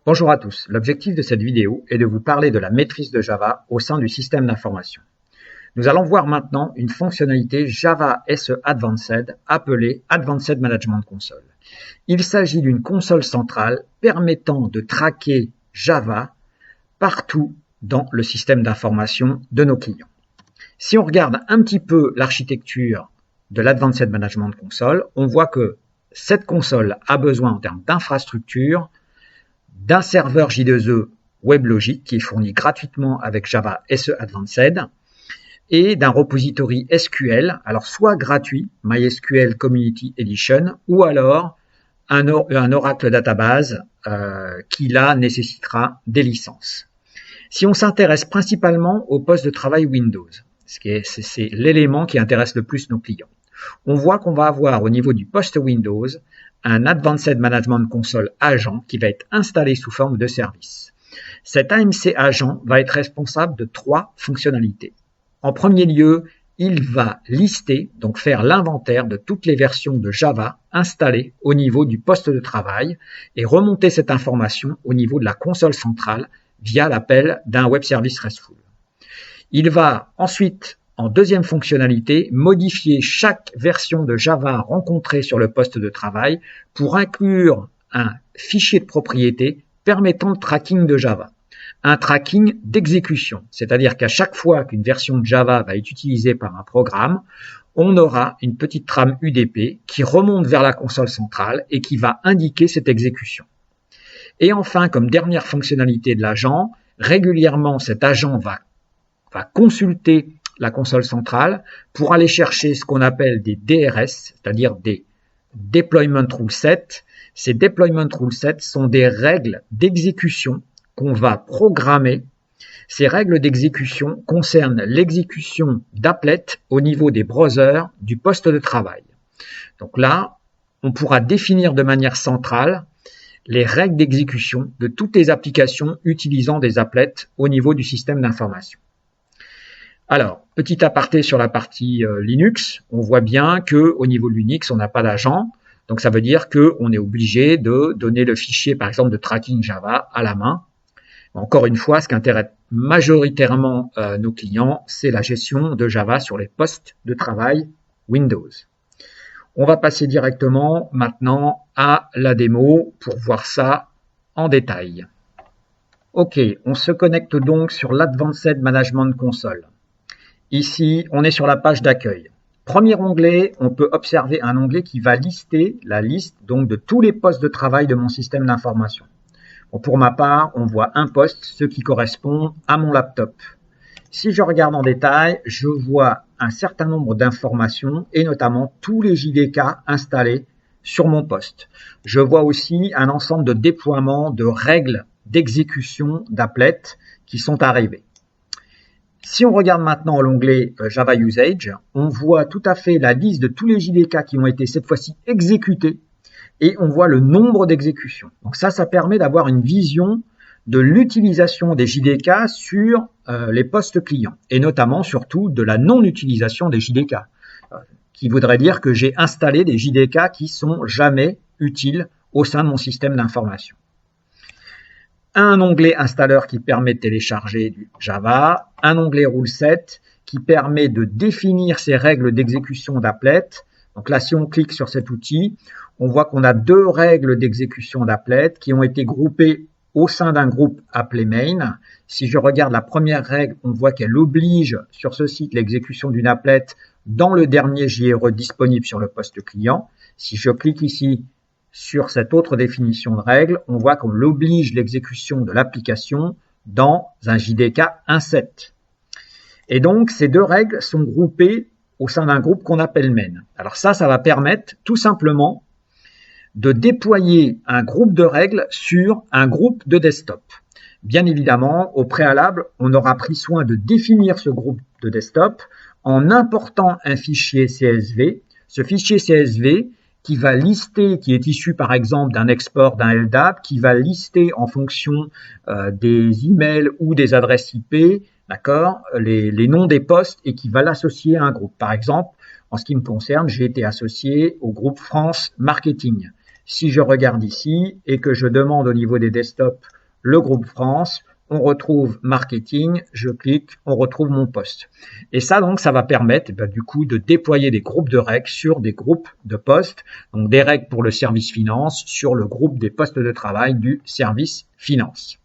Bonjour à tous, l'objectif de cette vidéo est de vous parler de la maîtrise de Java au sein du système d'information. Nous allons voir maintenant une fonctionnalité Java SE Advanced appelée Advanced Management Console. Il s'agit d'une console centrale permettant de traquer Java partout dans le système d'information de nos clients. Si on regarde un petit peu l'architecture de l'Advanced Management Console, on voit que cette console a besoin en termes d'infrastructure d'un serveur J2E WebLogic qui est fourni gratuitement avec Java SE Advanced et d'un repository SQL, alors soit gratuit, MySQL Community Edition, ou alors un Oracle Database qui là nécessitera des licences. Si on s'intéresse principalement au poste de travail Windows, c'est l'élément qui intéresse le plus nos clients, on voit qu'on va avoir au niveau du poste Windows un Advanced Management Console agent qui va être installé sous forme de service. Cet AMC agent va être responsable de 3 fonctionnalités. En premier lieu, il va lister, donc faire l'inventaire de toutes les versions de Java installées au niveau du poste de travail et remonter cette information au niveau de la console centrale via l'appel d'un web service RESTful. Il va ensuite, en deuxième fonctionnalité, modifier chaque version de Java rencontrée sur le poste de travail pour inclure un fichier de propriété permettant le tracking de Java. Un tracking d'exécution, c'est-à-dire qu'à chaque fois qu'une version de Java va être utilisée par un programme, on aura une petite trame UDP qui remonte vers la console centrale et qui va indiquer cette exécution. Et enfin, comme dernière fonctionnalité de l'agent, régulièrement cet agent va consulter la console centrale pour aller chercher ce qu'on appelle des DRS, c'est-à-dire des Deployment Rule Set. Ces Deployment Rule Set sont des règles d'exécution qu'on va programmer. Ces règles d'exécution concernent l'exécution d'applets au niveau des browsers du poste de travail. Donc là, on pourra définir de manière centrale les règles d'exécution de toutes les applications utilisant des applets au niveau du système d'information. Alors, petit aparté sur la partie Linux, on voit bien que au niveau de Linux, on n'a pas d'agent. Donc, ça veut dire qu'on est obligé de donner le fichier, par exemple, de tracking Java à la main. Encore une fois, ce qui intéresse majoritairement nos clients, c'est la gestion de Java sur les postes de travail Windows. On va passer directement maintenant à la démo pour voir ça en détail. Ok, on se connecte donc sur l'Advanced Management Console. Ici, on est sur la page d'accueil. Premier onglet, on peut observer un onglet qui va lister la liste donc de tous les postes de travail de mon système d'information. Bon, pour ma part, on voit un poste, ce qui correspond à mon laptop. Si je regarde en détail, je vois un certain nombre d'informations et notamment tous les JDK installés sur mon poste. Je vois aussi un ensemble de déploiements de règles d'exécution d'applets qui sont arrivées. Si on regarde maintenant l'onglet Java Usage, on voit tout à fait la liste de tous les JDK qui ont été cette fois-ci exécutés et on voit le nombre d'exécutions. Donc ça permet d'avoir une vision de l'utilisation des JDK sur les postes clients et notamment surtout de la non-utilisation des JDK, qui voudrait dire que j'ai installé des JDK qui sont jamais utiles au sein de mon système d'information. Un onglet installeur qui permet de télécharger du Java, un onglet Rule Set qui permet de définir ces règles d'exécution d'applets. Donc là, si on clique sur cet outil, on voit qu'on a 2 règles d'exécution d'applets qui ont été groupées au sein d'un groupe appelé main. Si je regarde la première règle, on voit qu'elle oblige sur ce site l'exécution d'une applet dans le dernier JRE disponible sur le poste client. Si je clique ici sur cette autre définition de règle, on voit qu'on oblige l'exécution de l'application dans un JDK inset. Et donc, ces 2 règles sont groupées au sein d'un groupe qu'on appelle main. Alors ça va permettre tout simplement de déployer un groupe de règles sur un groupe de desktop. Bien évidemment, au préalable, on aura pris soin de définir ce groupe de desktop en important un fichier CSV. Ce fichier CSV qui va lister, qui est issu par exemple d'un export d'un LDAP, qui va lister en fonction des emails ou des adresses IP, d'accord, les noms des postes et qui va l'associer à un groupe. Par exemple, en ce qui me concerne, j'ai été associé au groupe France Marketing. Si je regarde ici et que je demande au niveau des desktops le groupe France, on retrouve marketing, je clique, on retrouve mon poste. Et ça, donc, ça va permettre du coup de déployer des groupes de règles sur des groupes de postes, donc des règles pour le service finance sur le groupe des postes de travail du service finance.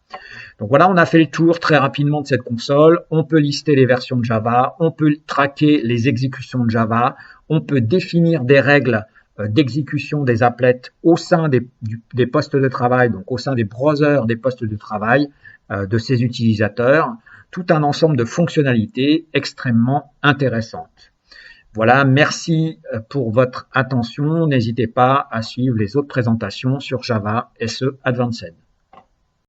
Donc voilà, on a fait le tour très rapidement de cette console. On peut lister les versions de Java, on peut traquer les exécutions de Java, on peut définir des règles d'exécution des applets au sein des postes de travail, donc au sein des browsers des postes de travail de ces utilisateurs, tout un ensemble de fonctionnalités extrêmement intéressantes. Voilà, merci pour votre attention. N'hésitez pas à suivre les autres présentations sur Java SE Advanced.